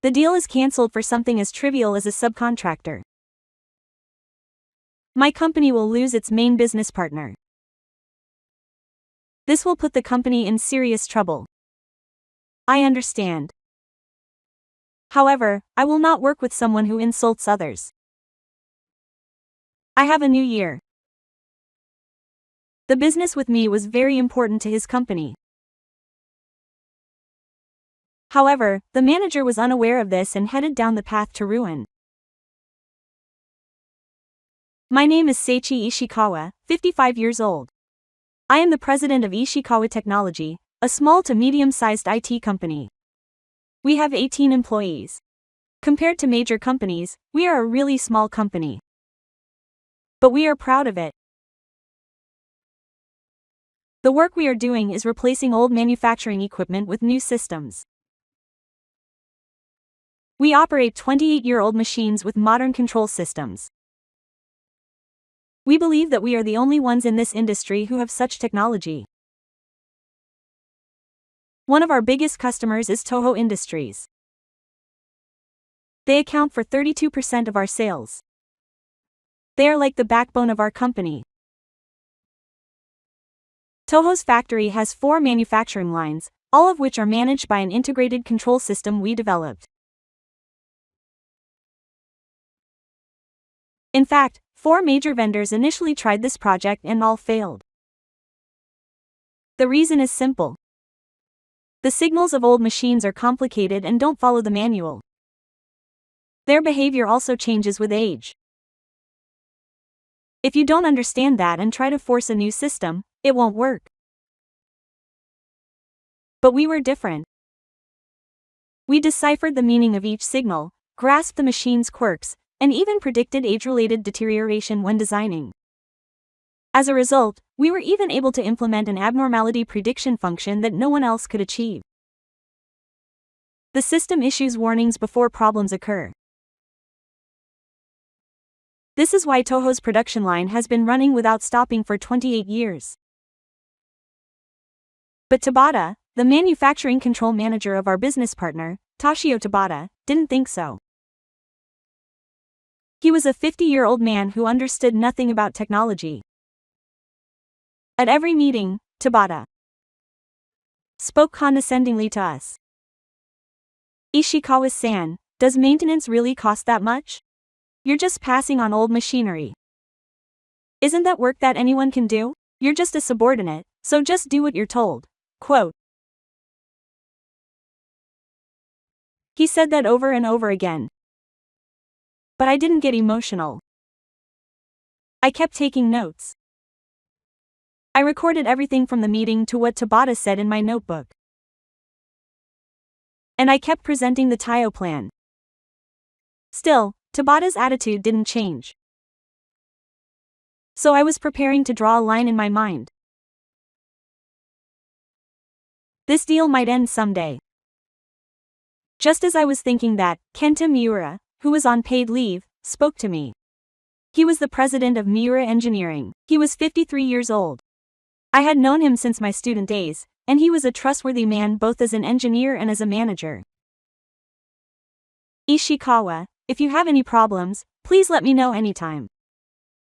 The deal is cancelled for something as trivial as a subcontractor. My company will lose its main business partner. This will put the company in serious trouble. I understand. However, I will not work with someone who insults others. I have a new year. The business with me was very important to his company. However, the manager was unaware of this and headed down the path to ruin. My name is Seichi Ishikawa, 55 years old. I am the president of Ishikawa Technology, a small to medium-sized IT company. We have 18 employees. Compared to major companies, we are a really small company. But we are proud of it. The work we are doing is replacing old manufacturing equipment with new systems. We operate 28-year-old machines with modern control systems. We believe that we are the only ones in this industry who have such technology. One of our biggest customers is Toho Industries. They account for 32% of our sales. They are like the backbone of our company. Toho's factory has 4 manufacturing lines, all of which are managed by an integrated control system we developed. In fact, 4 major vendors initially tried this project and all failed. The reason is simple. The signals of old machines are complicated and don't follow the manual. Their behavior also changes with age. If you don't understand that and try to force a new system, it won't work. But we were different. We deciphered the meaning of each signal, grasped the machine's quirks, and even predicted age-related deterioration when designing. As a result, we were even able to implement an abnormality prediction function that no one else could achieve. The system issues warnings before problems occur. This is why Toho's production line has been running without stopping for 28 years. But Tabata, the manufacturing control manager of our business partner, Toshio Tabata, didn't think so. He was a 50-year-old man who understood nothing about technology. At every meeting, Tabata spoke condescendingly to us. Ishikawa-san, does maintenance really cost that much? You're just passing on old machinery. Isn't that work that anyone can do? You're just a subordinate, so just do what you're told. Quote. He said that over and over again. But I didn't get emotional. I kept taking notes. I recorded everything from the meeting to what Tabata said in my notebook. And I kept presenting the Taio plan. Still, Tabata's attitude didn't change. So I was preparing to draw a line in my mind. This deal might end someday. Just as I was thinking that, Kenta Miura, who was on paid leave, spoke to me. He was the president of Miura Engineering. He was 53 years old. I had known him since my student days, and he was a trustworthy man both as an engineer and as a manager. Ishikawa, if you have any problems, please let me know anytime.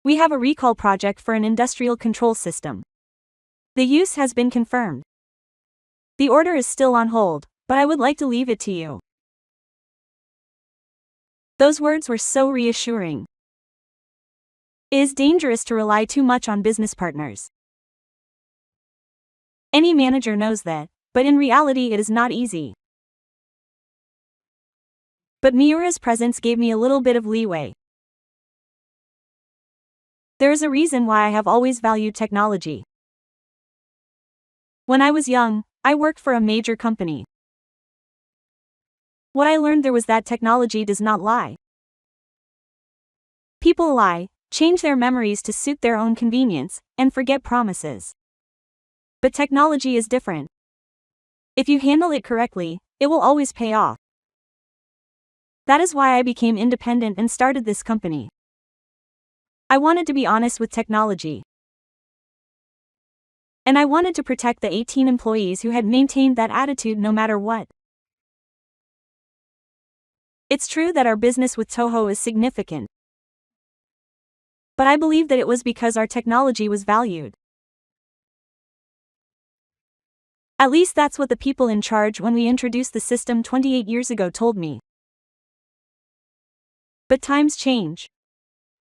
We have a recall project for an industrial control system. The use has been confirmed. The order is still on hold, but I would like to leave it to you. Those words were so reassuring. It is dangerous to rely too much on business partners. Any manager knows that, but in reality it is not easy. But Miura's presence gave me a little bit of leeway. There is a reason why I have always valued technology. When I was young, I worked for a major company. What I learned there was that technology does not lie. People lie, change their memories to suit their own convenience, and forget promises. But technology is different. If you handle it correctly, it will always pay off. That is why I became independent and started this company. I wanted to be honest with technology. And I wanted to protect the 18 employees who had maintained that attitude no matter what. It's true that our business with Toho is significant. But I believe that it was because our technology was valued. At least that's what the people in charge when we introduced the system 28 years ago told me. But times change.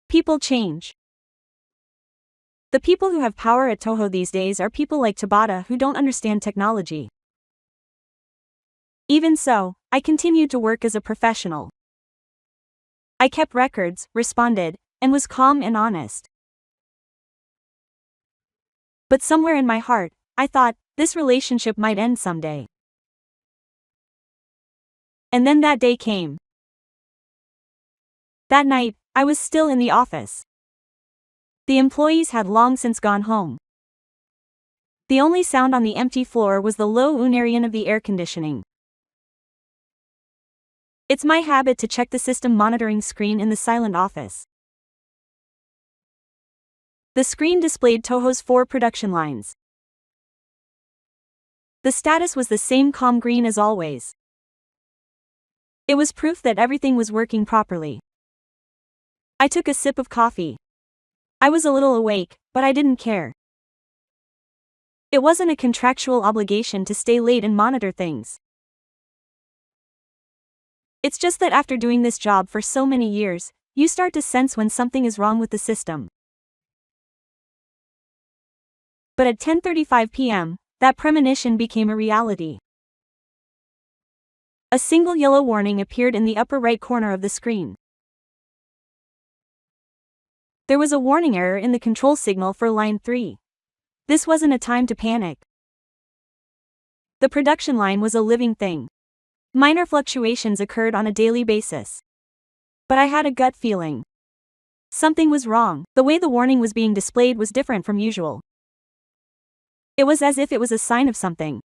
People change. The people who have power at Toho these days are people like Tabata who don't understand technology. Even so, I continued to work as a professional. I kept records, responded, and was calm and honest. But somewhere in my heart, I thought, this relationship might end someday. And then that day came. That night, I was still in the office. The employees had long since gone home. The only sound on the empty floor was the low unarian of the air conditioning. It's my habit to check the system monitoring screen in the silent office. The screen displayed Toho's 4 production lines. The status was the same calm green as always. It was proof that everything was working properly. I took a sip of coffee. I was a little awake, but I didn't care. It wasn't a contractual obligation to stay late and monitor things. It's just that after doing this job for so many years, you start to sense when something is wrong with the system. But at 10:35 p.m., that premonition became a reality. A single yellow warning appeared in the upper right corner of the screen. There was a warning error in the control signal for line 3. This wasn't a time to panic. The production line was a living thing. Minor fluctuations occurred on a daily basis. But I had a gut feeling. Something was wrong. The way the warning was being displayed was different from usual. It was as if it was a sign of something.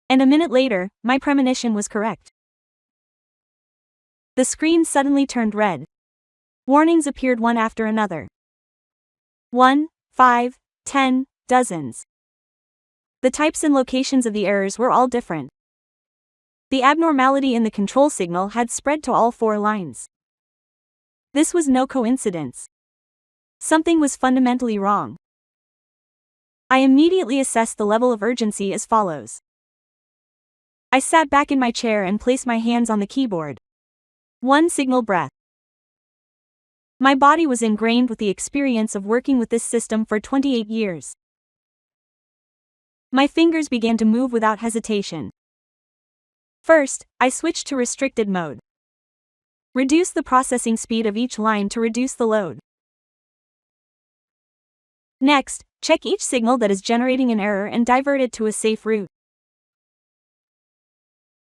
And a minute later, my premonition was correct. The screen suddenly turned red. Warnings appeared one after another. 1, 5, 10, dozens. The types and locations of the errors were all different. The abnormality in the control signal had spread to all 4 lines. This was no coincidence. Something was fundamentally wrong. I immediately assessed the level of urgency as follows. I sat back in my chair and placed my hands on the keyboard. 1 signal breath. My body was ingrained with the experience of working with this system for 28 years. My fingers began to move without hesitation. First, I switched to restricted mode. Reduce the processing speed of each line to reduce the load. Next, check each signal that is generating an error and divert it to a safe route.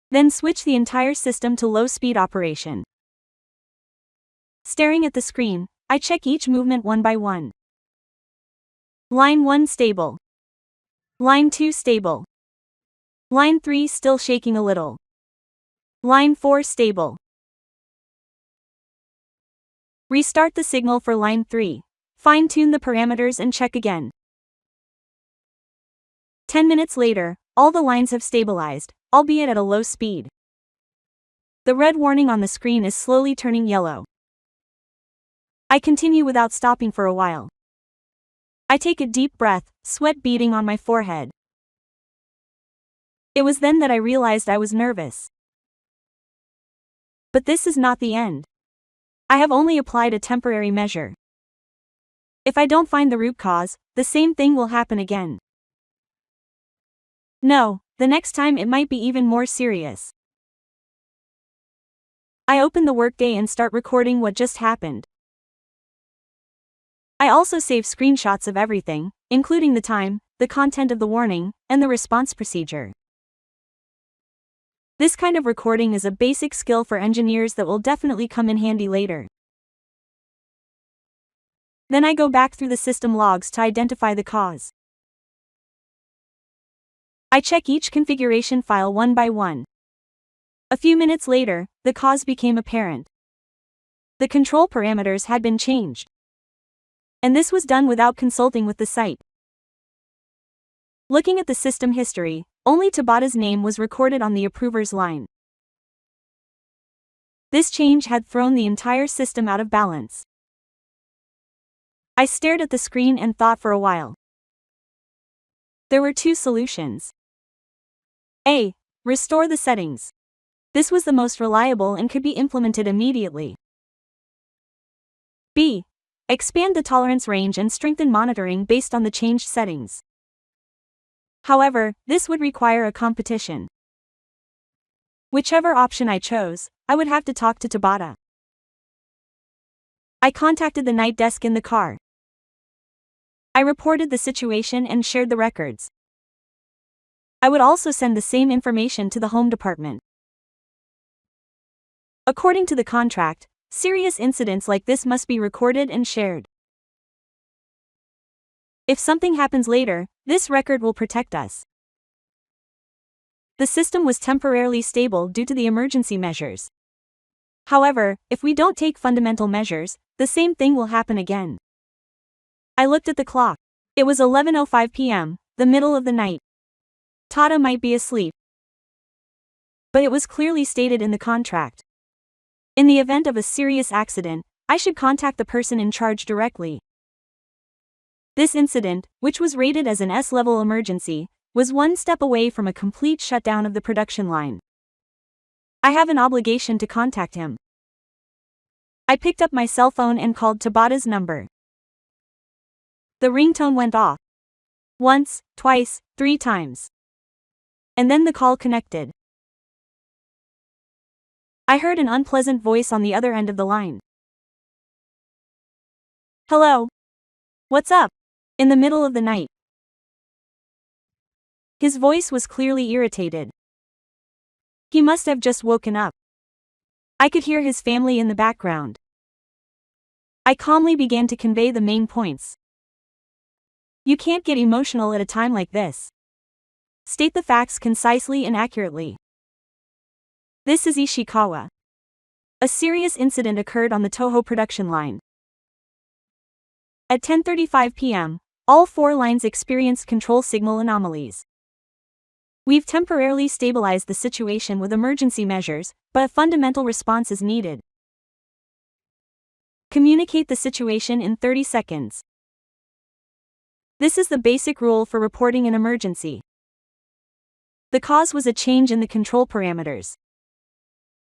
Then switch the entire system to low-speed operation. Staring at the screen, I check each movement one by one. Line 1 stable. Line 2 stable. Line 3 still shaking a little. Line 4 stable. Restart the signal for line 3. Fine-tune the parameters and check again. 10 minutes later, all the lines have stabilized, albeit at a low speed. The red warning on the screen is slowly turning yellow. I continue without stopping for a while. I take a deep breath, sweat beading on my forehead. It was then that I realized I was nervous. But this is not the end. I have only applied a temporary measure. If I don't find the root cause, the same thing will happen again. No, the next time it might be even more serious. I open the workday and start recording what just happened. I also save screenshots of everything, including the time, the content of the warning, and the response procedure. This kind of recording is a basic skill for engineers that will definitely come in handy later. Then I go back through the system logs to identify the cause. I check each configuration file one by one. A few minutes later, the cause became apparent. The control parameters had been changed. And this was done without consulting with the site. Looking at the system history, only Tabata's name was recorded on the approver's line. This change had thrown the entire system out of balance. I stared at the screen and thought for a while. There were two solutions. A. Restore the settings. This was the most reliable and could be implemented immediately. B. Expand the tolerance range and strengthen monitoring based on the changed settings. However, this would require a competition. Whichever option I chose, I would have to talk to Tabata. I contacted the night desk in the car. I reported the situation and shared the records. I would also send the same information to the home department. According to the contract, serious incidents like this must be recorded and shared. If something happens later, this record will protect us. The system was temporarily stable due to the emergency measures. However, if we don't take fundamental measures, the same thing will happen again. I looked at the clock. It was 11:05 p.m., the middle of the night. Tata might be asleep. But it was clearly stated in the contract. In the event of a serious accident, I should contact the person in charge directly. This incident, which was rated as an S-level emergency, was one step away from a complete shutdown of the production line. I have an obligation to contact him. I picked up my cell phone and called Tabata's number. The ringtone went off. Once, twice, 3 times. And then the call connected. I heard an unpleasant voice on the other end of the line. Hello? What's up? In the middle of the night. His voice was clearly irritated. He must have just woken up. I could hear his family in the background. I calmly began to convey the main points. You can't get emotional at a time like this. State the facts concisely and accurately. This is Ishikawa. A serious incident occurred on the Toho production line. At 10:35 p.m., all 4 lines experienced control signal anomalies. We've temporarily stabilized the situation with emergency measures, but a fundamental response is needed. Communicate the situation in 30 seconds. This is the basic rule for reporting an emergency. The cause was a change in the control parameters.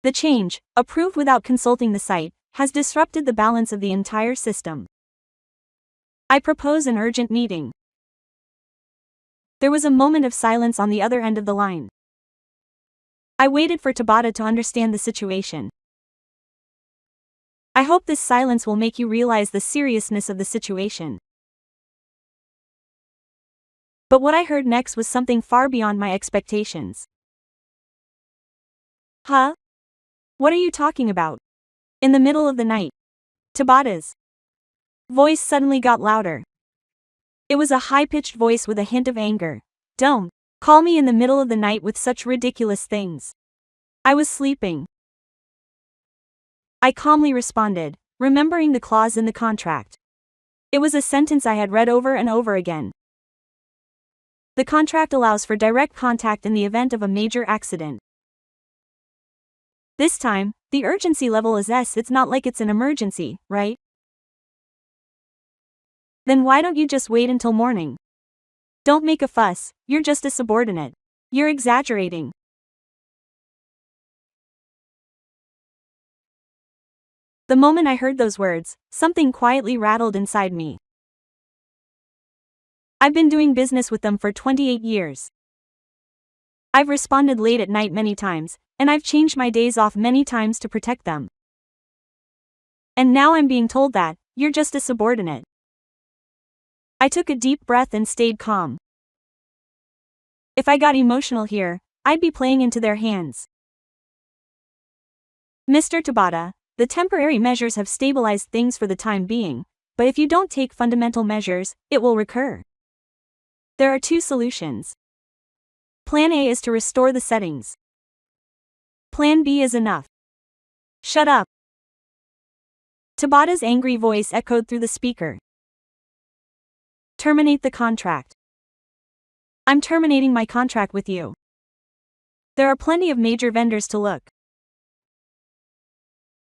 The change, approved without consulting the site, has disrupted the balance of the entire system. I propose an urgent meeting. There was a moment of silence on the other end of the line. I waited for Tabata to understand the situation. I hope this silence will make you realize the seriousness of the situation. But what I heard next was something far beyond my expectations. Huh? What are you talking about? In the middle of the night. Tabata's voice suddenly got louder. It was a high-pitched voice with a hint of anger. Don't call me in the middle of the night with such ridiculous things. I was sleeping. I calmly responded, remembering the clause in the contract. It was a sentence I had read over and over again. The contract allows for direct contact in the event of a major accident. This time, the urgency level is S. It's not like it's an emergency, right? Then why don't you just wait until morning? Don't make a fuss, you're just a subordinate. You're exaggerating. The moment I heard those words, something quietly rattled inside me. I've been doing business with them for 28 years. I've responded late at night many times, and I've changed my days off many times to protect them. And now I'm being told that, you're just a subordinate. I took a deep breath and stayed calm. If I got emotional here, I'd be playing into their hands. Mr. Tabata, the temporary measures have stabilized things for the time being, but if you don't take fundamental measures, it will recur. There are 2 solutions. Plan A is to restore the settings. Plan B is enough. Shut up. Tabata's angry voice echoed through the speaker. Terminate the contract. I'm terminating my contract with you. There are plenty of major vendors to look.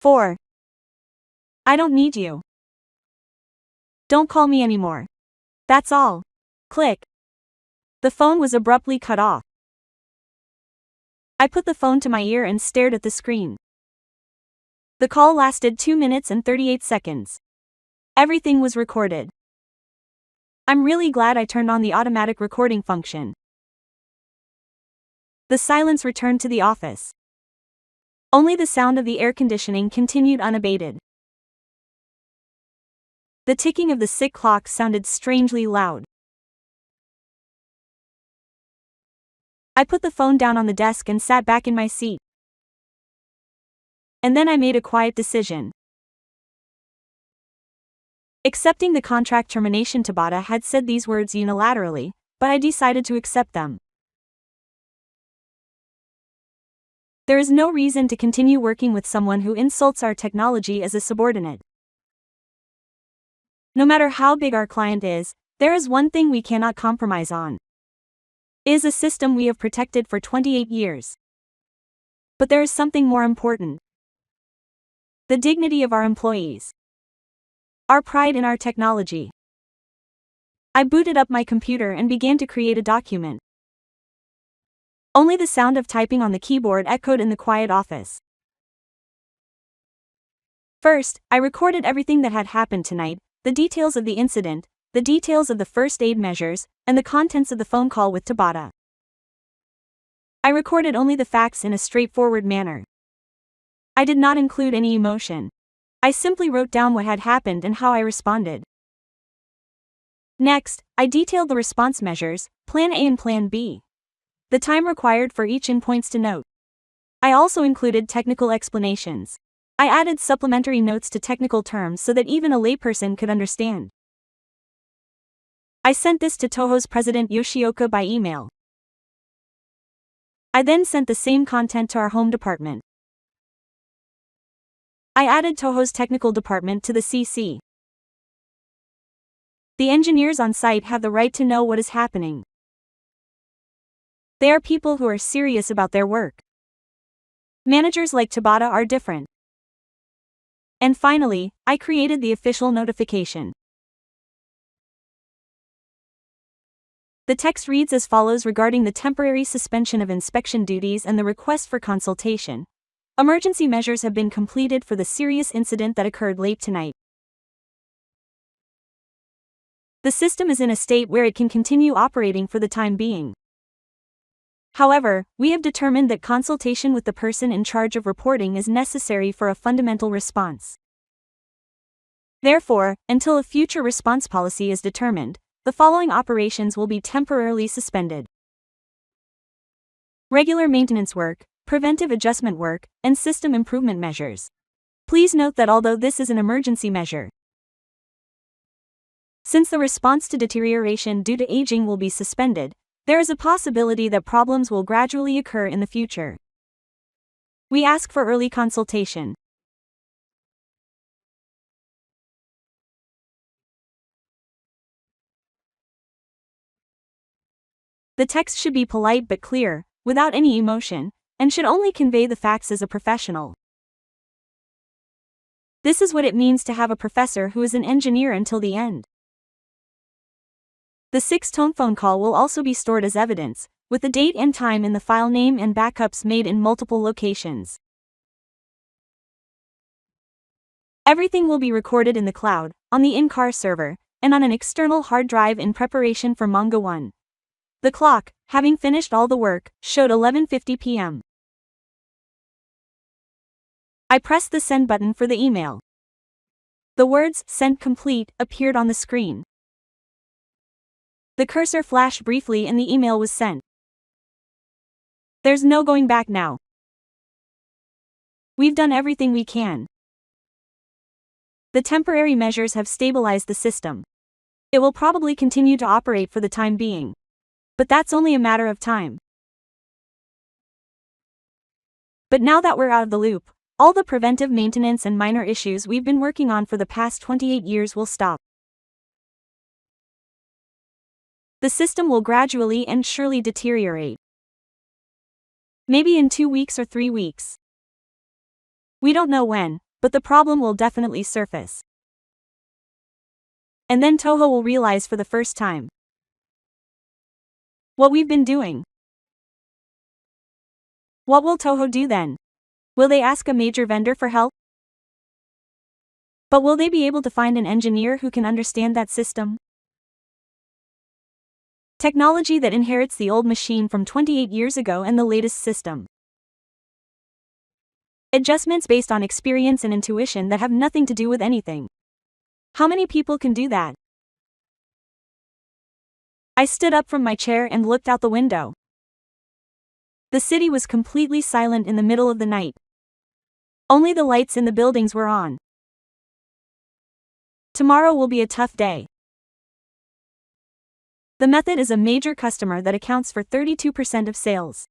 4. I don't need you. Don't call me anymore. That's all. Click. The phone was abruptly cut off. I put the phone to my ear and stared at the screen. The call lasted 2 minutes and 38 seconds. Everything was recorded. I'm really glad I turned on the automatic recording function. The silence returned to the office. Only the sound of the air conditioning continued unabated. The ticking of the sick clock sounded strangely loud. I put the phone down on the desk and sat back in my seat. And then I made a quiet decision. Accepting the contract termination. Tabata had said these words unilaterally, but I decided to accept them. There is no reason to continue working with someone who insults our technology as a subordinate. No matter how big our client is, there is one thing we cannot compromise on. It is a system we have protected for 28 years. But there is something more important. The dignity of our employees. Our pride in our technology. I booted up my computer and began to create a document. Only the sound of typing on the keyboard echoed in the quiet office. First, I recorded everything that had happened tonight, the details of the incident, the details of the first aid measures, and the contents of the phone call with Tabata. I recorded only the facts in a straightforward manner. I did not include any emotion. I simply wrote down what had happened and how I responded. Next, I detailed the response measures, Plan A and Plan B. The time required for each in points to note. I also included technical explanations. I added supplementary notes to technical terms so that even a layperson could understand. I sent this to Toho's president Yoshioka by email. I then sent the same content to our home department. I added Toho's technical department to the CC. The engineers on site have the right to know what is happening. They are people who are serious about their work. Managers like Tabata are different. And finally, I created the official notification. The text reads as follows regarding the temporary suspension of inspection duties and the request for consultation. Emergency measures have been completed for the serious incident that occurred late tonight. The system is in a state where it can continue operating for the time being. However, we have determined that consultation with the person in charge of reporting is necessary for a fundamental response. Therefore, until a future response policy is determined, the following operations will be temporarily suspended: regular maintenance work, preventive adjustment work, and system improvement measures. Please note that although this is an emergency measure, since the response to deterioration due to aging will be suspended, there is a possibility that problems will gradually occur in the future. We ask for early consultation. The text should be polite but clear, without any emotion, and should only convey the facts as a professional. This is what it means to have a professor who is an engineer until the end. The 6-tone phone call will also be stored as evidence, with the date and time in the file name and backups made in multiple locations. Everything will be recorded in the cloud, on the in-car server, and on an external hard drive in preparation for Manga 1. The clock, having finished all the work, showed 11:50 p.m. I pressed the send button for the email. The words "Sent complete" appeared on the screen. The cursor flashed briefly and the email was sent. There's no going back now. We've done everything we can. The temporary measures have stabilized the system. It will probably continue to operate for the time being. But that's only a matter of time. But now that we're out of the loop, all the preventive maintenance and minor issues we've been working on for the past 28 years will stop. The system will gradually and surely deteriorate. Maybe in 2 weeks or 3 weeks. We don't know when, but the problem will definitely surface. And then Toho will realize for the first time what we've been doing. What will Toho do then? Will they ask a major vendor for help? But will they be able to find an engineer who can understand that system? Technology that inherits the old machine from 28 years ago and the latest system. Adjustments based on experience and intuition that have nothing to do with anything. How many people can do that? I stood up from my chair and looked out the window. The city was completely silent in the middle of the night. Only the lights in the buildings were on. Tomorrow will be a tough day. The method is a major customer that accounts for 32% of sales.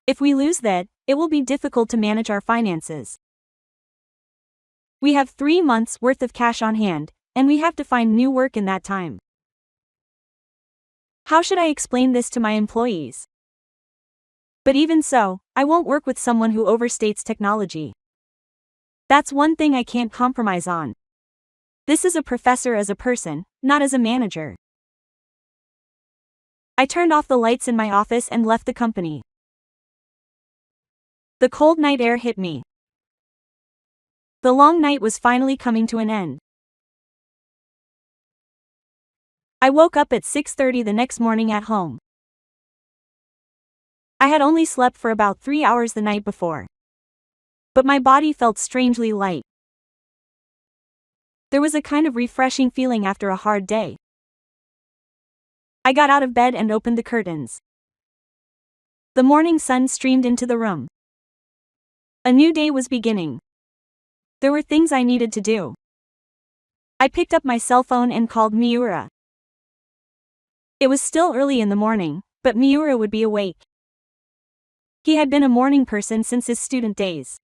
If we lose that, it will be difficult to manage our finances. We have 3 months' worth of cash on hand, and we have to find new work in that time. How should I explain this to my employees? But even so, I won't work with someone who overstates technology. That's one thing I can't compromise on. This is a professor as a person, not as a manager. I turned off the lights in my office and left the company. The cold night air hit me. The long night was finally coming to an end. I woke up at 6:30 the next morning at home. I had only slept for about 3 hours the night before. But my body felt strangely light. There was a kind of refreshing feeling after a hard day. I got out of bed and opened the curtains. The morning sun streamed into the room. A new day was beginning. There were things I needed to do. I picked up my cell phone and called Miura. It was still early in the morning, but Miura would be awake. He had been a morning person since his student days.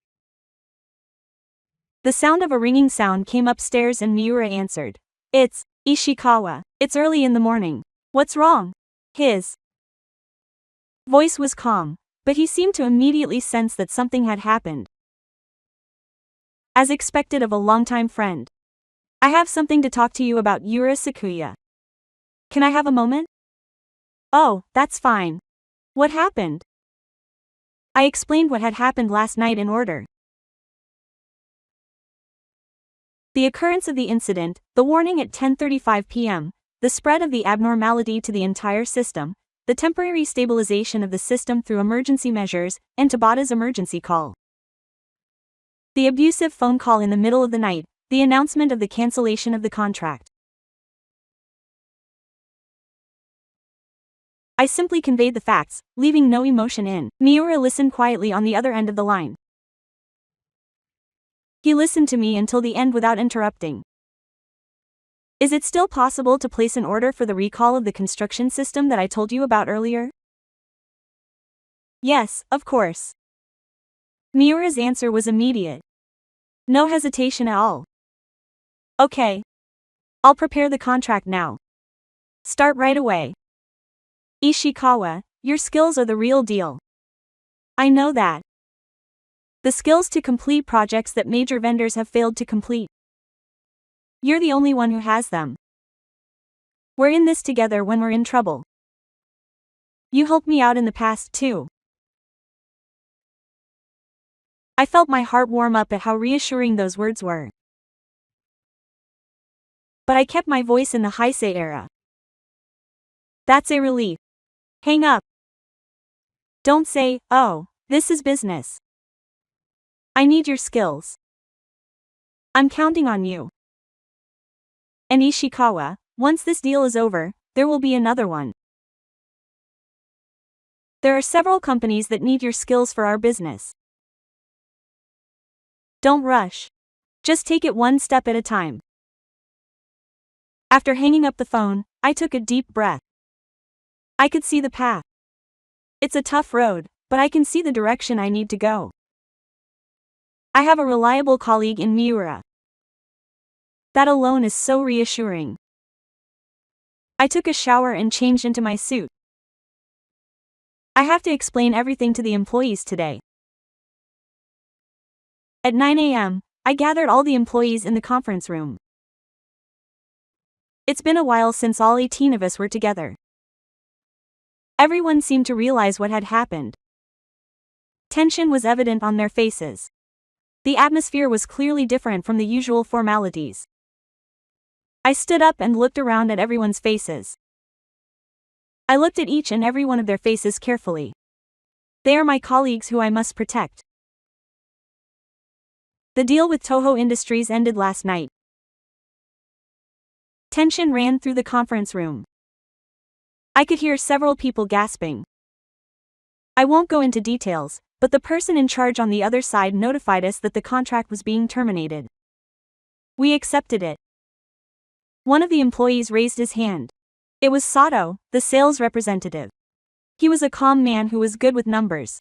The sound of a ringing sound came upstairs and Miura answered. "It's Ishikawa. It's early in the morning. What's wrong?" His voice was calm, but he seemed to immediately sense that something had happened. As expected of a longtime friend. "I have something to talk to you about, Yura Sakuya. Can I have a moment?" "Oh, that's fine. What happened?" I explained what had happened last night in order. The occurrence of the incident, the warning at 10:35 p.m., the spread of the abnormality to the entire system, the temporary stabilization of the system through emergency measures, and Tabata's emergency call. The abusive phone call in the middle of the night, the announcement of the cancellation of the contract. I simply conveyed the facts, leaving no emotion in. Miura listened quietly on the other end of the line. He listened to me until the end without interrupting. "Is it still possible to place an order for the recall of the construction system that I told you about earlier?" "Yes, of course." Miura's answer was immediate. No hesitation at all. "Okay. I'll prepare the contract now. Start right away." "Ishikawa, your skills are the real deal. I know that. The skills to complete projects that major vendors have failed to complete. You're the only one who has them. We're in this together when we're in trouble. You helped me out in the past too." I felt my heart warm up at how reassuring those words were. But I kept my voice in the Heisei era. "That's a relief. Hang up. Don't say, 'Oh, this is business.' I need your skills. I'm counting on you. And Ishikawa, once this deal is over, there will be another one. There are several companies that need your skills for our business. Don't rush. Just take it one step at a time." After hanging up the phone, I took a deep breath. I could see the path. It's a tough road, but I can see the direction I need to go. I have a reliable colleague in Miura. That alone is so reassuring. I took a shower and changed into my suit. I have to explain everything to the employees today. At 9 a.m., I gathered all the employees in the conference room. It's been a while since all 18 of us were together. Everyone seemed to realize what had happened. Tension was evident on their faces. The atmosphere was clearly different from the usual formalities. I stood up and looked around at everyone's faces. I looked at each and every one of their faces carefully. They are my colleagues who I must protect. The deal with Toho Industries ended last night. Tension ran through the conference room. I could hear several people gasping. I won't go into details, but the person in charge on the other side notified us that the contract was being terminated. We accepted it. One of the employees raised his hand. It was Sato, the sales representative. He was a calm man who was good with numbers.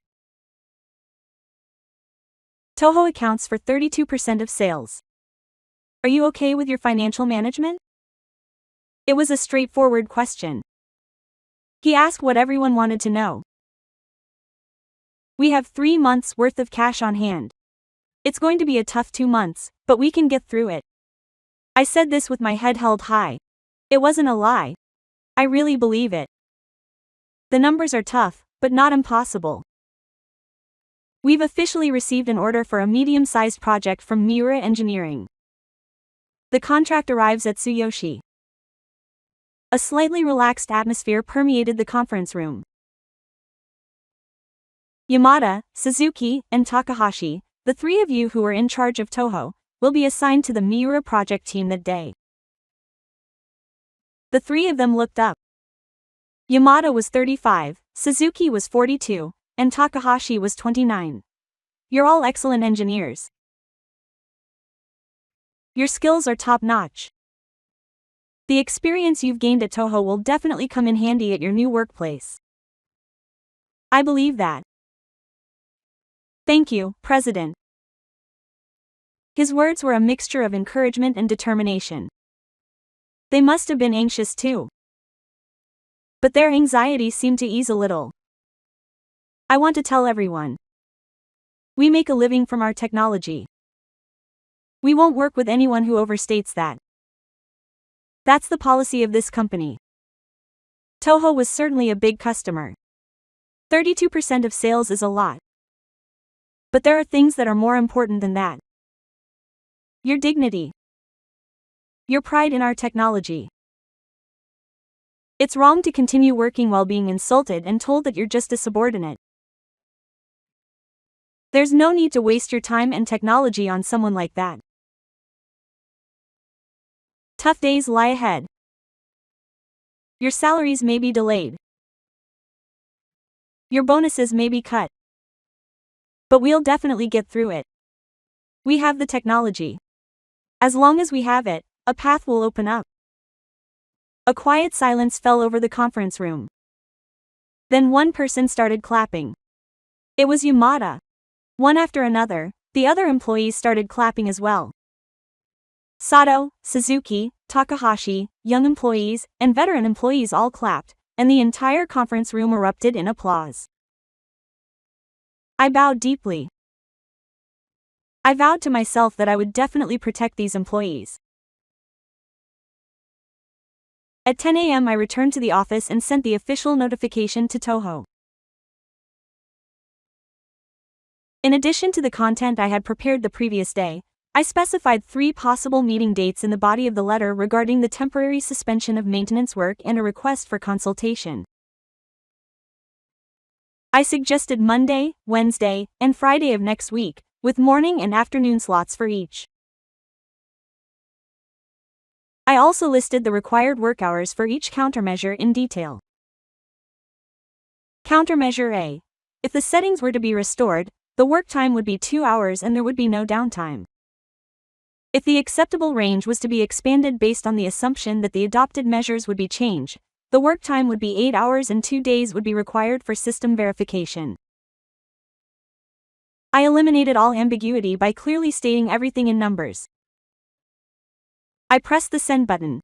Toho accounts for 32% of sales. Are you okay with your financial management? It was a straightforward question. He asked what everyone wanted to know. We have 3 months' worth of cash on hand. It's going to be a tough 2 months, but we can get through it. I said this with my head held high. It wasn't a lie. I really believe it. The numbers are tough, but not impossible. We've officially received an order for a medium-sized project from Miura Engineering. The contract arrives at Tsuyoshi. A slightly relaxed atmosphere permeated the conference room. Yamada, Suzuki, and Takahashi, the 3 of you who were in charge of Toho, will be assigned to the Miura project team that day. The 3 of them looked up. Yamada was 35, Suzuki was 42, and Takahashi was 29. You're all excellent engineers. Your skills are top-notch. The experience you've gained at Toho will definitely come in handy at your new workplace. I believe that. Thank you, President. His words were a mixture of encouragement and determination. They must have been anxious too. But their anxiety seemed to ease a little. I want to tell everyone. We make a living from our technology. We won't work with anyone who overstates that. That's the policy of this company. Toho was certainly a big customer. 32% of sales is a lot. But there are things that are more important than that. Your dignity. Your pride in our technology. It's wrong to continue working while being insulted and told that you're just a subordinate. There's no need to waste your time and technology on someone like that. Tough days lie ahead. Your salaries may be delayed. Your bonuses may be cut. But we'll definitely get through it. We have the technology. As long as we have it, a path will open up. A quiet silence fell over the conference room. Then one person started clapping. It was Yamada. One after another, the other employees started clapping as well. Sato, Suzuki, Takahashi, young employees, and veteran employees all clapped, and the entire conference room erupted in applause. I bowed deeply. I vowed to myself that I would definitely protect these employees. At 10 a.m. I returned to the office and sent the official notification to Toho. In addition to the content I had prepared the previous day, I specified 3 possible meeting dates in the body of the letter regarding the temporary suspension of maintenance work and a request for consultation. I suggested Monday, Wednesday, and Friday of next week, with morning and afternoon slots for each. I also listed the required work hours for each countermeasure in detail. Countermeasure A. If the settings were to be restored, the work time would be 2 hours and there would be no downtime. If the acceptable range was to be expanded based on the assumption that the adopted measures would be changed, the work time would be 8 hours and 2 days would be required for system verification. I eliminated all ambiguity by clearly stating everything in numbers. I pressed the send button.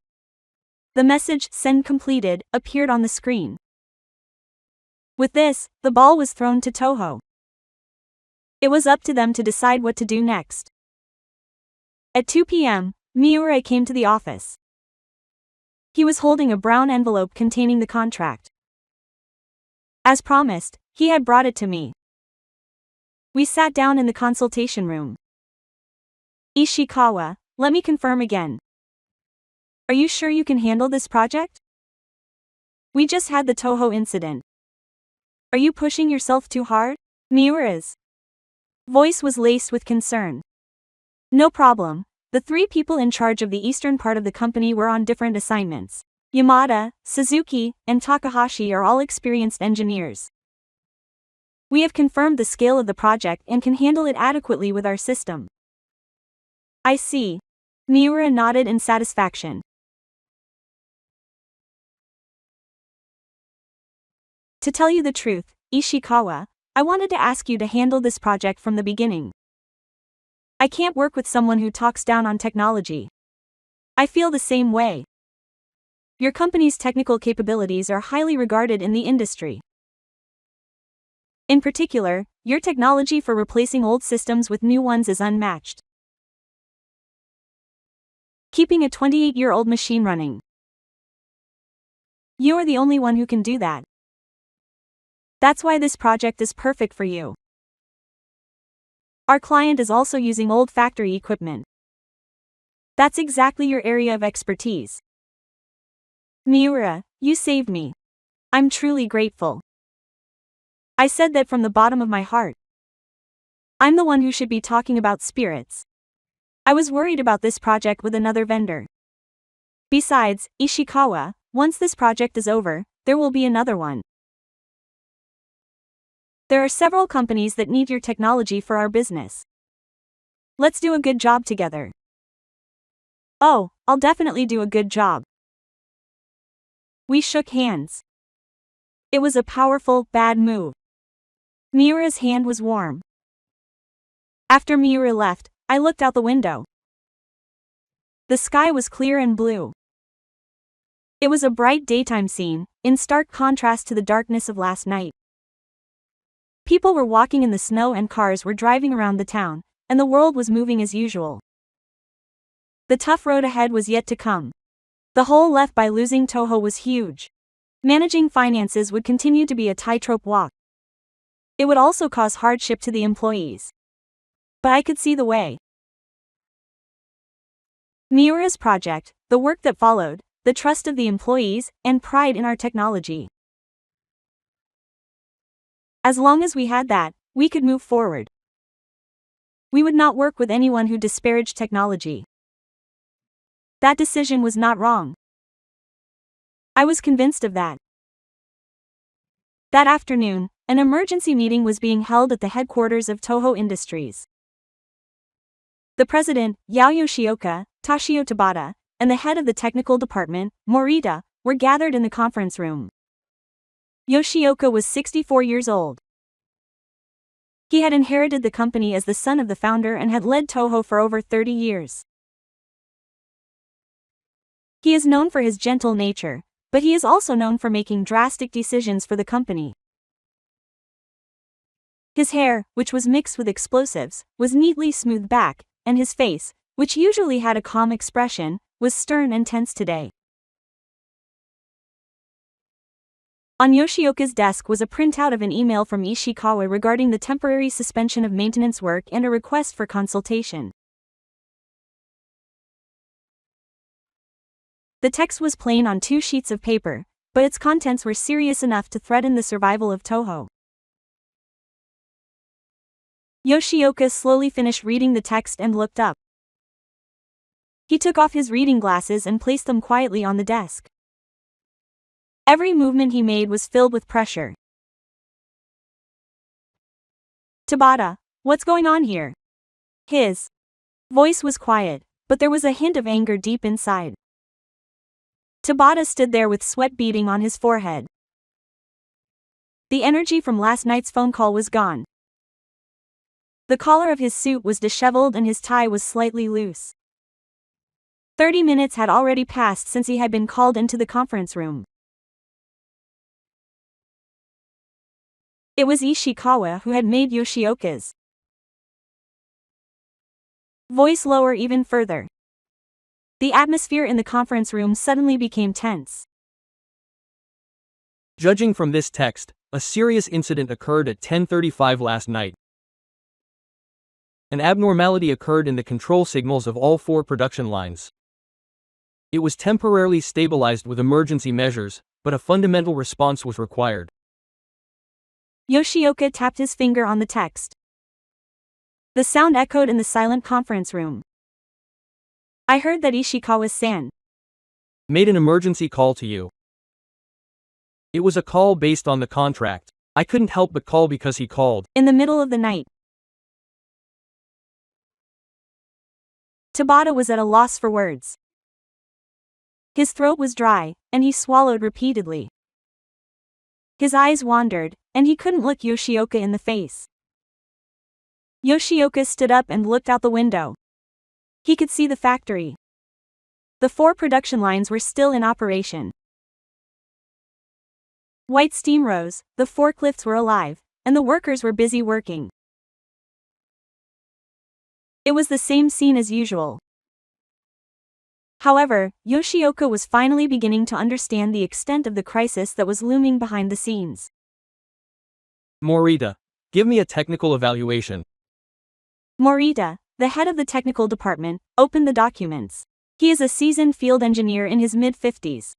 The message, "Send completed," appeared on the screen. With this, the ball was thrown to Toho. It was up to them to decide what to do next. At 2 p.m., Miura came to the office. He was holding a brown envelope containing the contract. As promised, he had brought it to me. We sat down in the consultation room. Ishikawa, let me confirm again. Are you sure you can handle this project? We just had the Toho incident. Are you pushing yourself too hard? Miura's voice was laced with concern. No problem. The three people in charge of the eastern part of the company were on different assignments. Yamada, Suzuki, and Takahashi are all experienced engineers. We have confirmed the scale of the project and can handle it adequately with our system. I see. Miura nodded in satisfaction. To tell you the truth, Ishikawa, I wanted to ask you to handle this project from the beginning. I can't work with someone who talks down on technology. I feel the same way. Your company's technical capabilities are highly regarded in the industry. In particular, your technology for replacing old systems with new ones is unmatched. Keeping a 28-year-old machine running. You are the only one who can do that. That's why this project is perfect for you. Our client is also using old factory equipment. That's exactly your area of expertise. Miura, you saved me. I'm truly grateful. I said that from the bottom of my heart. I'm the one who should be talking about spirits. I was worried about this project with another vendor. Besides, Ishikawa, once this project is over, there will be another one. There are several companies that need your technology for our business. Let's do a good job together. Oh, I'll definitely do a good job. We shook hands. It was a powerful, bad move. Miura's hand was warm. After Miura left, I looked out the window. The sky was clear and blue. It was a bright daytime scene, in stark contrast to the darkness of last night. People were walking in the snow and cars were driving around the town, and the world was moving as usual. The tough road ahead was yet to come. The hole left by losing Toho was huge. Managing finances would continue to be a tightrope walk. It would also cause hardship to the employees. But I could see the way. Miura's project, the work that followed, the trust of the employees, and pride in our technology. As long as we had that, we could move forward. We would not work with anyone who disparaged technology. That decision was not wrong. I was convinced of that. That afternoon, an emergency meeting was being held at the headquarters of Toho Industries. The president, Yao Yoshioka, Toshio Tabata, and the head of the technical department, Morita, were gathered in the conference room. Yoshioka was 64 years old. He had inherited the company as the son of the founder and had led Toho for over 30 years. He is known for his gentle nature, but he is also known for making drastic decisions for the company. His hair, which was mixed with explosives, was neatly smoothed back, and his face, which usually had a calm expression, was stern and tense today. On Yoshioka's desk was a printout of an email from Ishikawa regarding the temporary suspension of maintenance work and a request for consultation. The text was plain on 2 sheets of paper, but its contents were serious enough to threaten the survival of Toho. Yoshioka slowly finished reading the text and looked up. He took off his reading glasses and placed them quietly on the desk. Every movement he made was filled with pressure. Tabata, what's going on here? His voice was quiet, but there was a hint of anger deep inside. Tabata stood there with sweat beading on his forehead. The energy from last night's phone call was gone. The collar of his suit was disheveled and his tie was slightly loose. 30 minutes had already passed since he had been called into the conference room. It was Ishikawa who had made Yoshioka's voice lower even further. The atmosphere in the conference room suddenly became tense. Judging from this text, a serious incident occurred at 10:35 last night. An abnormality occurred in the control signals of all 4 production lines. It was temporarily stabilized with emergency measures, but a fundamental response was required. Yoshioka tapped his finger on the text. The sound echoed in the silent conference room. I heard that Ishikawa-san Made an emergency call to you. It was a call based on the contract. I couldn't help but call because he called. In the middle of the night. Tabata was at a loss for words. His throat was dry, and he swallowed repeatedly. His eyes wandered, and he couldn't look Yoshioka in the face. Yoshioka stood up and looked out the window. He could see the factory. The 4 production lines were still in operation. White steam rose, the forklifts were alive, and the workers were busy working. It was the same scene as usual. However, Yoshioka was finally beginning to understand the extent of the crisis that was looming behind the scenes. Morita, give me a technical evaluation. Morita, the head of the technical department, opened the documents. He is a seasoned field engineer in his mid-50s.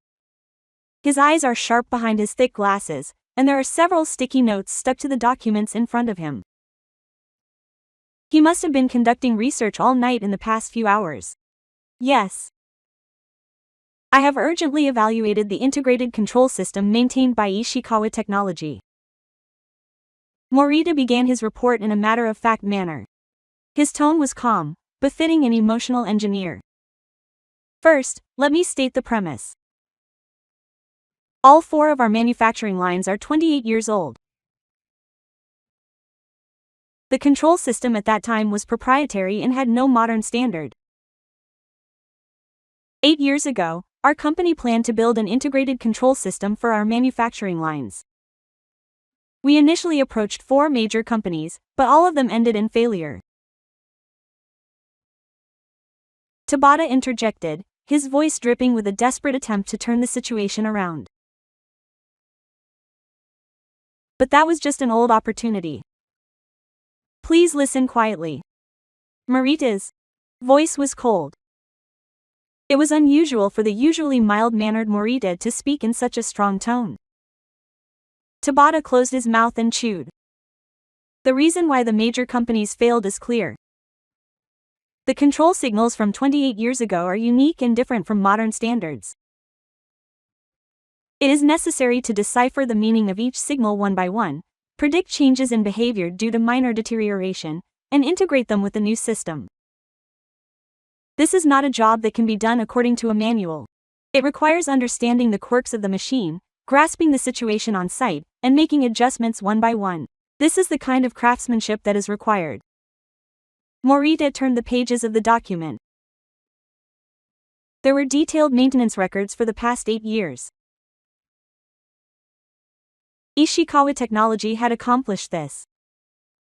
His eyes are sharp behind his thick glasses, and there are several sticky notes stuck to the documents in front of him. He must have been conducting research all night in the past few hours. Yes. I have urgently evaluated the integrated control system maintained by Ishikawa Technology. Morita began his report in a matter-of-fact manner. His tone was calm, befitting an emotional engineer. First, let me state the premise. All 4 of our manufacturing lines are 28 years old. The control system at that time was proprietary and had no modern standard. 8 years ago, our company planned to build an integrated control system for our manufacturing lines. We initially approached 4 major companies, but all of them ended in failure. Tabata interjected, his voice dripping with a desperate attempt to turn the situation around. But that was just an old opportunity. Please listen quietly. Morita's voice was cold. It was unusual for the usually mild-mannered Morita to speak in such a strong tone. Tabata closed his mouth and chewed. The reason why the major companies failed is clear. The control signals from 28 years ago are unique and different from modern standards. It is necessary to decipher the meaning of each signal one by one, predict changes in behavior due to minor deterioration, and integrate them with the new system. This is not a job that can be done according to a manual. It requires understanding the quirks of the machine, grasping the situation on site, and making adjustments one by one. This is the kind of craftsmanship that is required. Morita turned the pages of the document. There were detailed maintenance records for the past 8 years. Ishikawa Technology had accomplished this.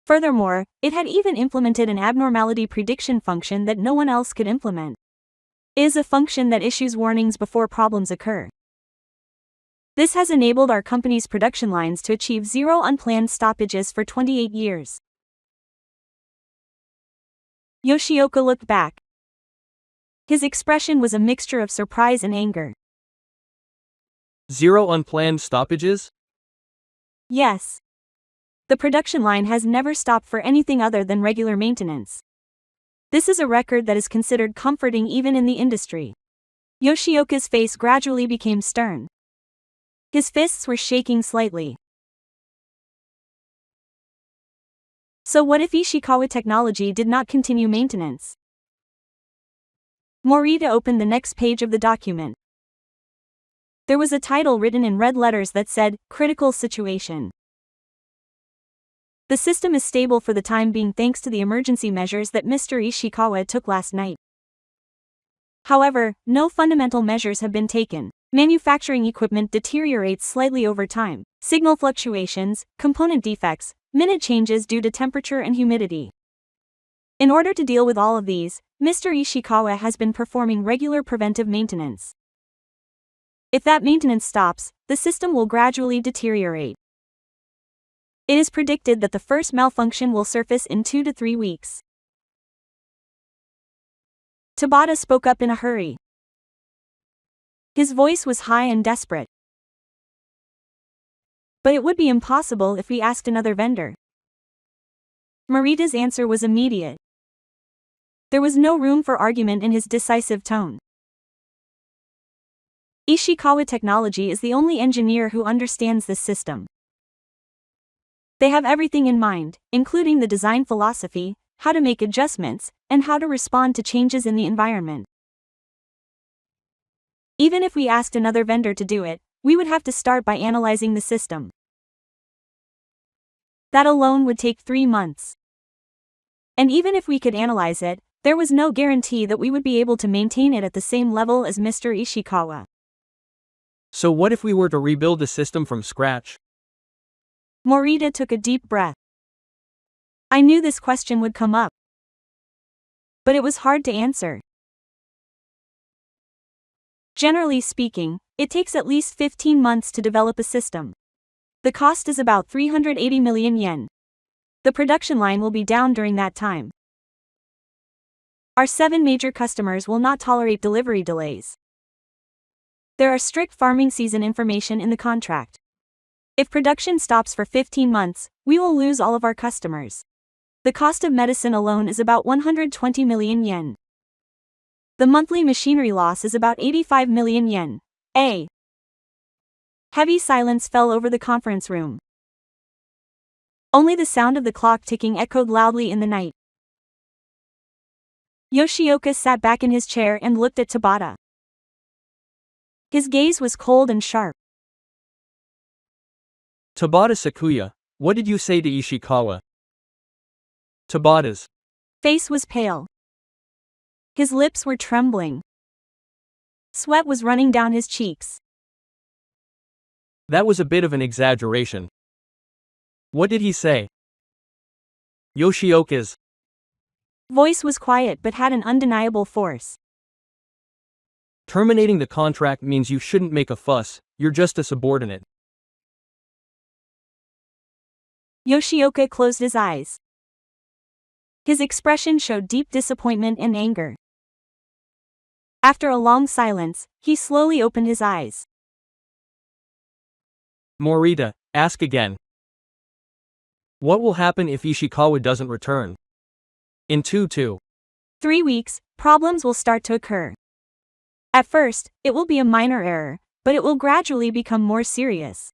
Furthermore, it had even implemented an abnormality prediction function that no one else could implement. It is a function that issues warnings before problems occur. This has enabled our company's production lines to achieve 0 unplanned stoppages for 28 years. Yoshioka looked back. His expression was a mixture of surprise and anger. 0 unplanned stoppages? Yes. The production line has never stopped for anything other than regular maintenance. This is a record that is considered comforting even in the industry. Yoshioka's face gradually became stern. His fists were shaking slightly. So what if Ishikawa Technology did not continue maintenance? Morita opened the next page of the document. There was a title written in red letters that said, "Critical Situation." The system is stable for the time being thanks to the emergency measures that Mr. Ishikawa took last night. However, no fundamental measures have been taken. Manufacturing equipment deteriorates slightly over time. Signal fluctuations, component defects, minute changes due to temperature and humidity. In order to deal with all of these, Mr. Ishikawa has been performing regular preventive maintenance. If that maintenance stops, the system will gradually deteriorate. It is predicted that the first malfunction will surface in 2 to 3 weeks. Tabata spoke up in a hurry. His voice was high and desperate. But it would be impossible if we asked another vendor. Morita's answer was immediate. There was no room for argument in his decisive tone. Ishikawa Technology is the only engineer who understands this system. They have everything in mind, including the design philosophy, how to make adjustments, and how to respond to changes in the environment. Even if we asked another vendor to do it, we would have to start by analyzing the system. That alone would take 3 months. And even if we could analyze it, there was no guarantee that we would be able to maintain it at the same level as Mr. Ishikawa. So what if we were to rebuild the system from scratch? Morita took a deep breath. I knew this question would come up. But it was hard to answer. Generally speaking, it takes at least 15 months to develop a system. The cost is about 380 million yen. The production line will be down during that time. Our 7 major customers will not tolerate delivery delays. There are strict farming season information in the contract. If production stops for 15 months, we will lose all of our customers. The cost of medicine alone is about 120 million yen. The monthly machinery loss is about 85 million yen. A heavy silence fell over the conference room. Only the sound of the clock ticking echoed loudly in the night. Yoshioka sat back in his chair and looked at Tabata. His gaze was cold and sharp. Tabata Sakuya, what did you say to Ishikawa? Tabata's face was pale. His lips were trembling. Sweat was running down his cheeks. That was a bit of an exaggeration. What did he say? Yoshioka's voice was quiet but had an undeniable force. Terminating the contract means you shouldn't make a fuss, you're just a subordinate. Yoshioka closed his eyes. His expression showed deep disappointment and anger. After a long silence, he slowly opened his eyes. Morita, ask again. What will happen if Ishikawa doesn't return? In 2 to 3 weeks, problems will start to occur. At first, it will be a minor error, but it will gradually become more serious.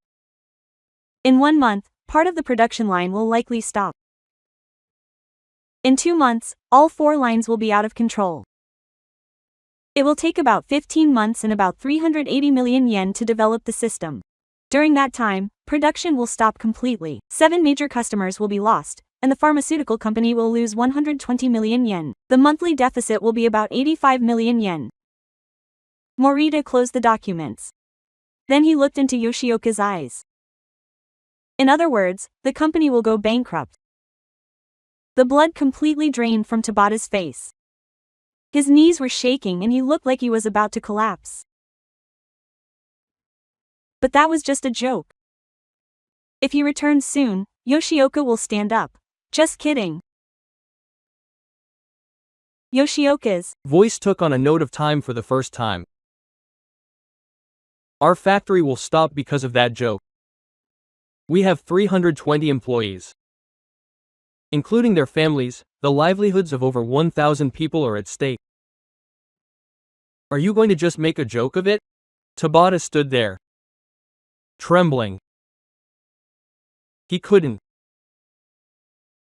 In 1 month, part of the production line will likely stop. In 2 months, all 4 lines will be out of control. It will take about 15 months and about 380 million yen to develop the system. During that time, production will stop completely, 7 major customers will be lost, and the pharmaceutical company will lose 120 million yen. The monthly deficit will be about 85 million yen. Morita closed the documents. Then he looked into Yoshioka's eyes. In other words, the company will go bankrupt. The blood completely drained from Tabata's face. His knees were shaking and he looked like he was about to collapse. But that was just a joke. If he returns soon, Yoshioka will stand up. Just kidding. Yoshioka's voice took on a note of time for the first time. Our factory will stop because of that joke. We have 320 employees. Including their families, the livelihoods of over 1,000 people are at stake. Are you going to just make a joke of it? Tabata stood there, trembling. He couldn't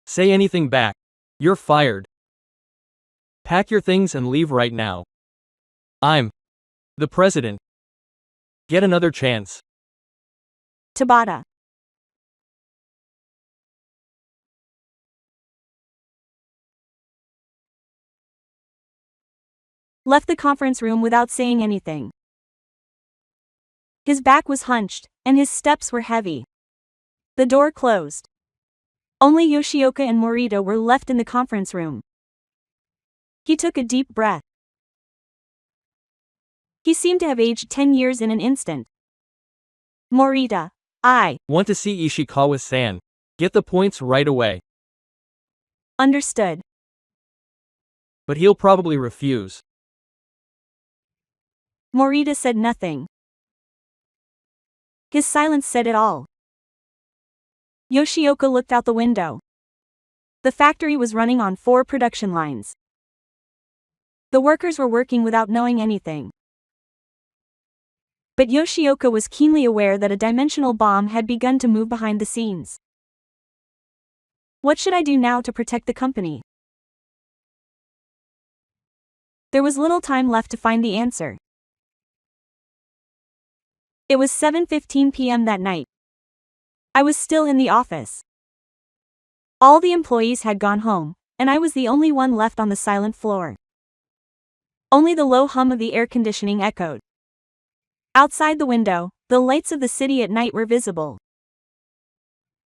say anything back. You're fired. Pack your things and leave right now. I'm the president. Get another chance. Tabata left the conference room without saying anything. His back was hunched, and his steps were heavy. The door closed. Only Yoshioka and Morita were left in the conference room. He took a deep breath. He seemed to have aged 10 years in an instant. Morita, I Want to see Ishikawa-san. Get the points right away. understood. But he'll probably refuse. Morita said nothing. His silence said it all. Yoshioka looked out the window. The factory was running on 4 production lines. The workers were working without knowing anything. But Yoshioka was keenly aware that a dimensional bomb had begun to move behind the scenes. What should I do now to protect the company? There was little time left to find the answer. It was 7:15 p.m. that night. I was still in the office. All the employees had gone home, and I was the only one left on the silent floor. Only the low hum of the air conditioning echoed. Outside the window, the lights of the city at night were visible.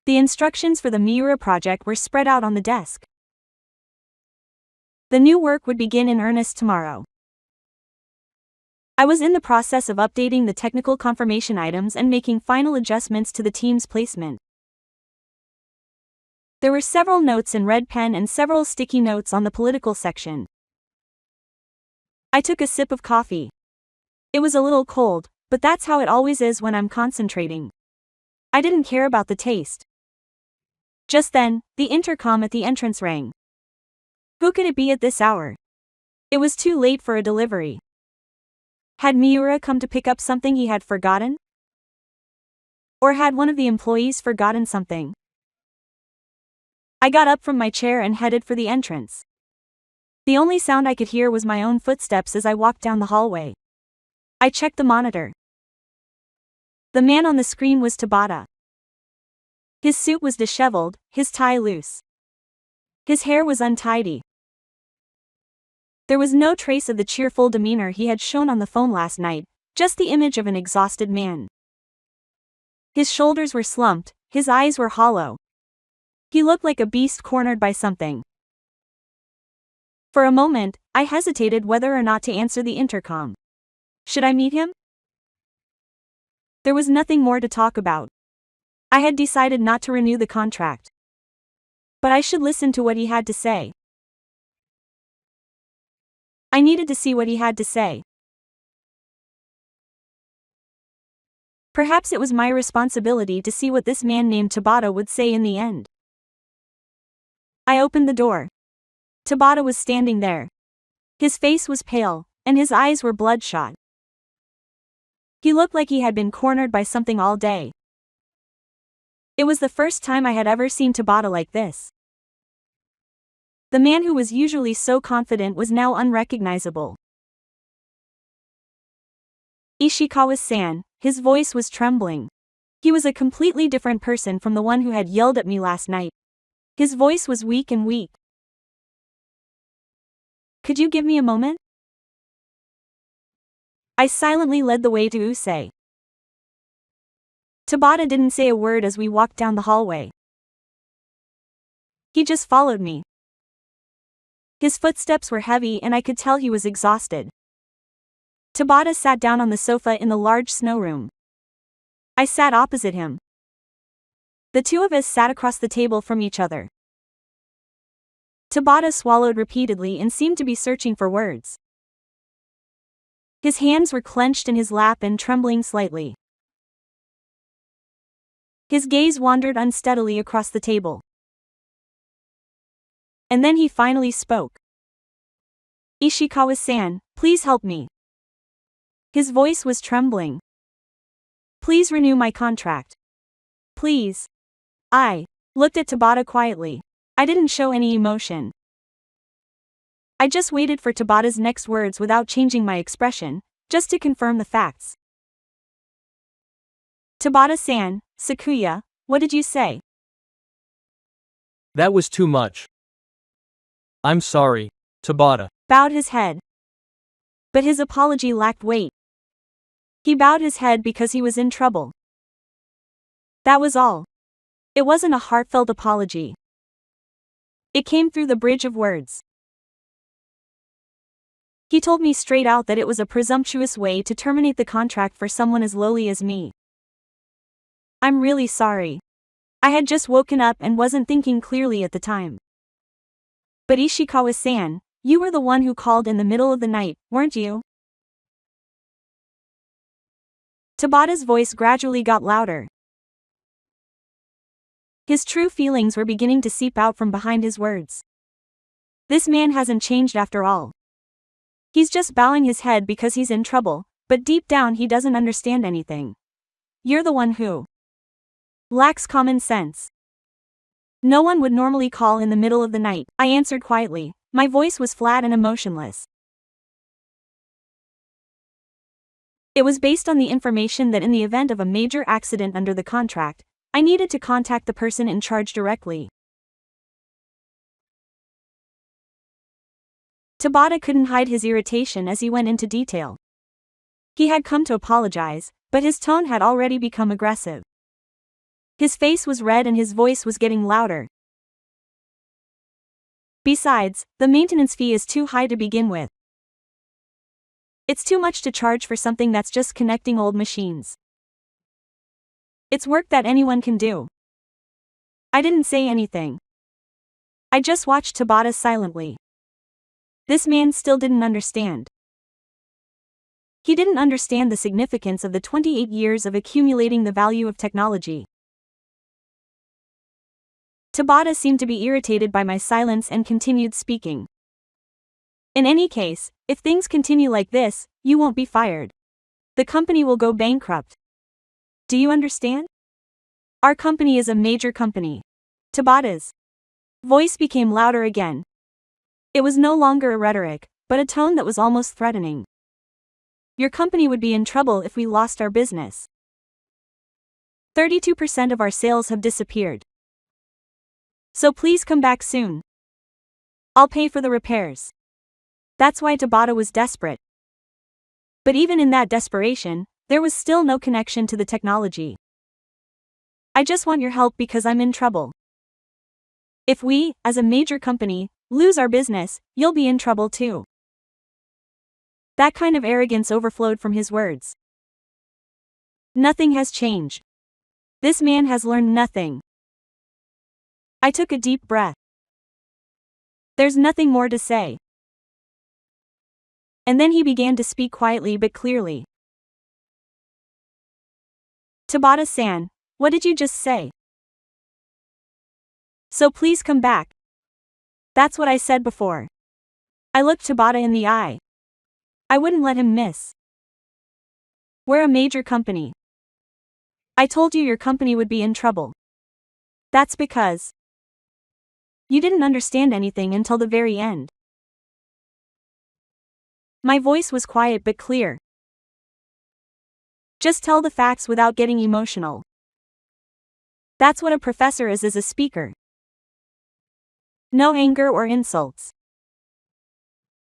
The instructions for the Miura project were spread out on the desk. The new work would begin in earnest tomorrow. I was in the process of updating the technical confirmation items and making final adjustments to the team's placement. There were several notes in red pen and several sticky notes on the political section. I took a sip of coffee. It was a little cold, but that's how it always is when I'm concentrating. I didn't care about the taste. Just then, the intercom at the entrance rang. Who could it be at this hour? It was too late for a delivery. Had Miura come to pick up something he had forgotten? Or had one of the employees forgotten something? I got up from my chair and headed for the entrance. The only sound I could hear was my own footsteps as I walked down the hallway. I checked the monitor. The man on the screen was Tabata. His suit was disheveled, his tie loose. His hair was untidy. There was no trace of the cheerful demeanor he had shown on the phone last night, just the image of an exhausted man. His shoulders were slumped, his eyes were hollow. He looked like a beast cornered by something. For a moment, I hesitated whether or not to answer the intercom. Should I meet him? There was nothing more to talk about. I had decided not to renew the contract. But I should listen to what he had to say. I needed to see what he had to say. Perhaps it was my responsibility to see what this man named Tabata would say in the end. I opened the door. Tabata was standing there. His face was pale, and his eyes were bloodshot. He looked like he had been cornered by something all day. It was the first time I had ever seen Tabata like this. The man who was usually so confident was now unrecognizable. Ishikawa-san, his voice was trembling. He was a completely different person from the one who had yelled at me last night. His voice was weak and weak. Could you give me a moment? I silently led the way to Usei. Tabata didn't say a word as we walked down the hallway. He just followed me. His footsteps were heavy and I could tell he was exhausted. Tabata sat down on the sofa in the large snow room. I sat opposite him. The two of us sat across the table from each other. Tabata swallowed repeatedly and seemed to be searching for words. His hands were clenched in his lap and trembling slightly. His gaze wandered unsteadily across the table. And then he finally spoke. Ishikawa-san, please help me. His voice was trembling. Please renew my contract. Please. I looked at Tabata quietly. I didn't show any emotion. I just waited for Tabata's next words without changing my expression, just to confirm the facts. Tabata-san, Sakuya, what did you say? That was too much. I'm sorry, Tabata. Bowed his head. But his apology lacked weight. He bowed his head because he was in trouble. That was all. It wasn't a heartfelt apology. It came through the bridge of words. He told me straight out that it was a presumptuous way to terminate the contract for someone as lowly as me. I'm really sorry. I had just woken up and wasn't thinking clearly at the time. But Ishikawa-san, you were the one who called in the middle of the night, weren't you? Tabata's voice gradually got louder. His true feelings were beginning to seep out from behind his words. This man hasn't changed after all. He's just bowing his head because he's in trouble, but deep down he doesn't understand anything. You're the one who lacks common sense. No one would normally call in the middle of the night, I answered quietly. My voice was flat and emotionless. It was based on the information that in the event of a major accident under the contract, I needed to contact the person in charge directly. Tabata couldn't hide his irritation as he went into detail. He had come to apologize, but his tone had already become aggressive. His face was red and his voice was getting louder. Besides, the maintenance fee is too high to begin with. It's too much to charge for something that's just connecting old machines. It's work that anyone can do. I didn't say anything. I just watched Tabata silently. This man still didn't understand. He didn't understand the significance of the 28 years of accumulating the value of technology. Tabata seemed to be irritated by my silence and continued speaking. In any case, if things continue like this, you won't be fired. The company will go bankrupt. Do you understand? Our company is a major company. Tabata's voice became louder again. It was no longer a rhetoric, but a tone that was almost threatening. Your company would be in trouble if we lost our business. 32% of our sales have disappeared. So please come back soon. I'll pay for the repairs. That's why Tabata was desperate. But even in that desperation, there was still no connection to the technology. I just want your help because I'm in trouble. If we, as a major company, lose our business, you'll be in trouble too. That kind of arrogance overflowed from his words. Nothing has changed. This man has learned nothing. I took a deep breath. There's nothing more to say. And then he began to speak quietly but clearly. Tabata-san, what did you just say? So please come back. That's what I said before. I looked Tabata in the eye. I wouldn't let him miss. We're a major company. I told you your company would be in trouble. That's because you didn't understand anything until the very end. My voice was quiet but clear. Just tell the facts without getting emotional. That's what a professor is as a speaker. No anger or insults.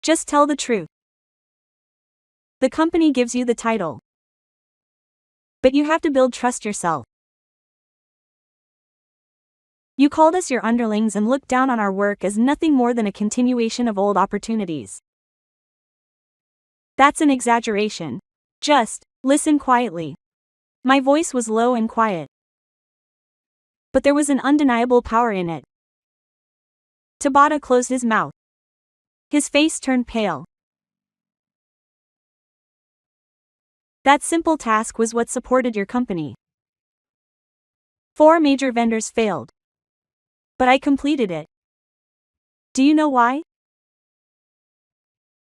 Just tell the truth. The company gives you the title. But you have to build trust yourself. You called us your underlings and looked down on our work as nothing more than a continuation of old opportunities. That's an exaggeration. Just listen quietly. My voice was low and quiet. But there was an undeniable power in it. Tabata closed his mouth. His face turned pale. That simple task was what supported your company. 4 major vendors failed. But I completed it. Do you know why?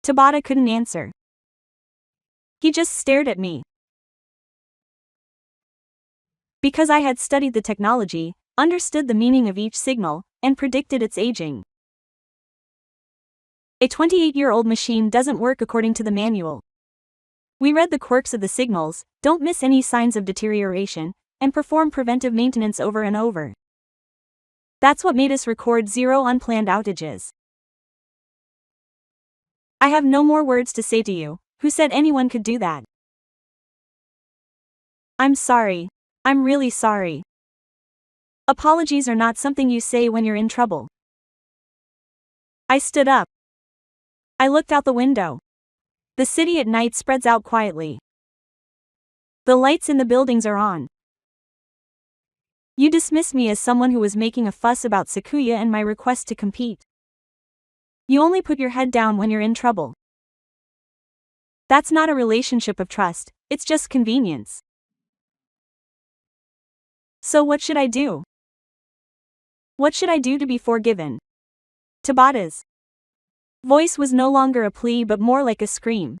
Tabata couldn't answer. He just stared at me. Because I had studied the technology, understood the meaning of each signal, and predicted its aging. A 28-year-old machine doesn't work according to the manual. We read the quirks of the signals, don't miss any signs of deterioration, and perform preventive maintenance over and over. That's what made us record 0 unplanned outages. I have no more words to say to you. Who said anyone could do that? I'm sorry. I'm really sorry. Apologies are not something you say when you're in trouble. I stood up. I looked out the window. The city at night spreads out quietly. The lights in the buildings are on. You dismiss me as someone who was making a fuss about Sakuya and my request to compete. You only put your head down when you're in trouble. That's not a relationship of trust, it's just convenience. So what should I do? What should I do to be forgiven? Tabata's voice was no longer a plea but more like a scream.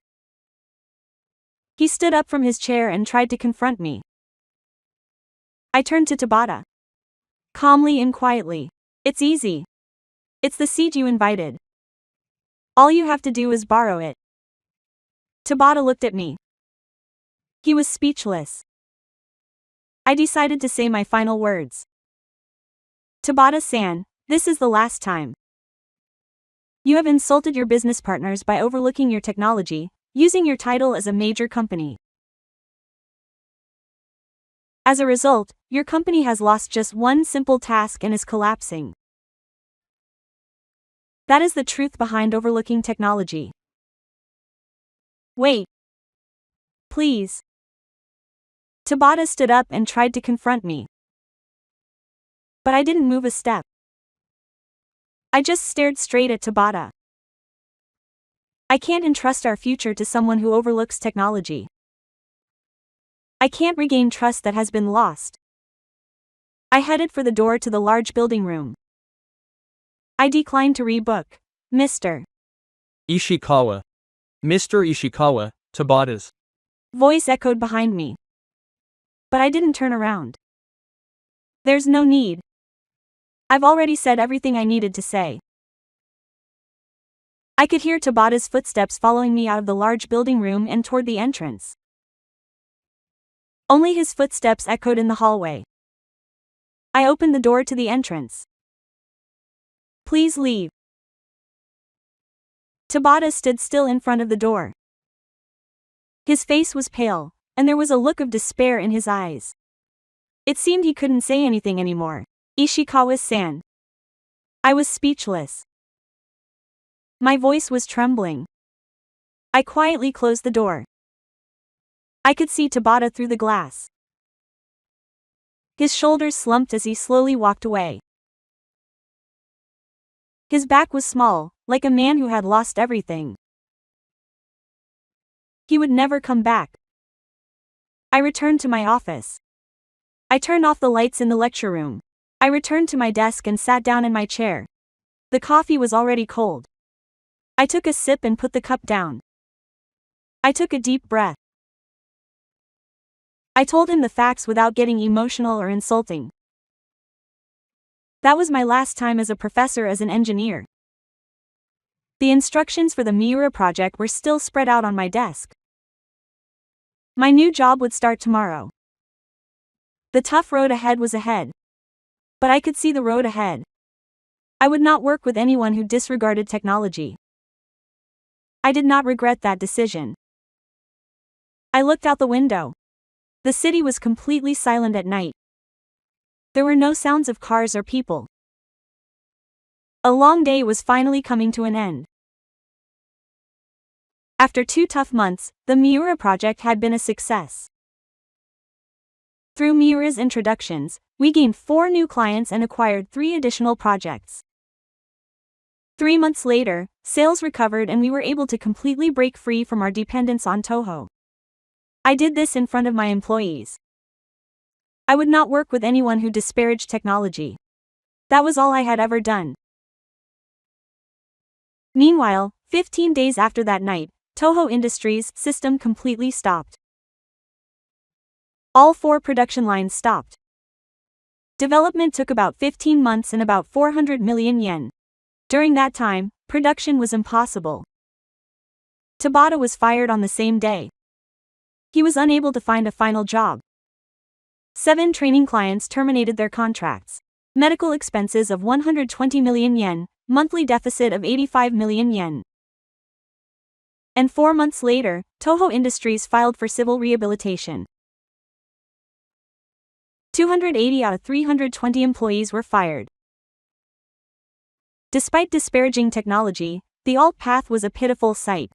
He stood up from his chair and tried to confront me. I turned to Tabata. Calmly and quietly. It's easy. It's the seat you invited. All you have to do is borrow it. Tabata looked at me. He was speechless. I decided to say my final words. Tabata-san, this is the last time. You have insulted your business partners by overlooking your technology, using your title as a major company. As a result, your company has lost just one simple task and is collapsing. That is the truth behind overlooking technology. Wait. Please. Tabata stood up and tried to confront me. But I didn't move a step. I just stared straight at Tabata. I can't entrust our future to someone who overlooks technology. I can't regain trust that has been lost. I headed for the door to the large building room. I declined to rebook. Mr. Ishikawa. Mr. Ishikawa, Tabata's voice echoed behind me. But I didn't turn around. There's no need. I've already said everything I needed to say. I could hear Tabata's footsteps following me out of the large building room and toward the entrance. Only his footsteps echoed in the hallway. I opened the door to the entrance. Please leave. Tabata stood still in front of the door. His face was pale, and there was a look of despair in his eyes. It seemed he couldn't say anything anymore. Ishikawa-san. I was speechless. My voice was trembling. I quietly closed the door. I could see Tabata through the glass. His shoulders slumped as he slowly walked away. His back was small, like a man who had lost everything. He would never come back. I returned to my office. I turned off the lights in the lecture room. I returned to my desk and sat down in my chair. The coffee was already cold. I took a sip and put the cup down. I took a deep breath. I told him the facts without getting emotional or insulting. That was my last time as a professor as an engineer. The instructions for the Miura project were still spread out on my desk. My new job would start tomorrow. The tough road ahead was ahead. But I could see the road ahead. I would not work with anyone who disregarded technology. I did not regret that decision. I looked out the window. The city was completely silent at night. There were no sounds of cars or people. A long day was finally coming to an end. After 2 tough months, the Miura project had been a success. Through Miura's introductions, we gained 4 new clients and acquired 3 additional projects. 3 months later, sales recovered and we were able to completely break free from our dependence on Toho. I did this in front of my employees. I would not work with anyone who disparaged technology. That was all I had ever done. Meanwhile, 15 days after that night, Toho Industries' system completely stopped. All 4 production lines stopped. Development took about 15 months and about 400 million yen. During that time, production was impossible. Tabata was fired on the same day. He was unable to find a final job. 7 training clients terminated their contracts. Medical expenses of 120 million yen, monthly deficit of 85 million yen. And 4 months later, Toho Industries filed for civil rehabilitation. 280 out of 320 employees were fired. Despite disparaging technology, the alt path was a pitiful sight.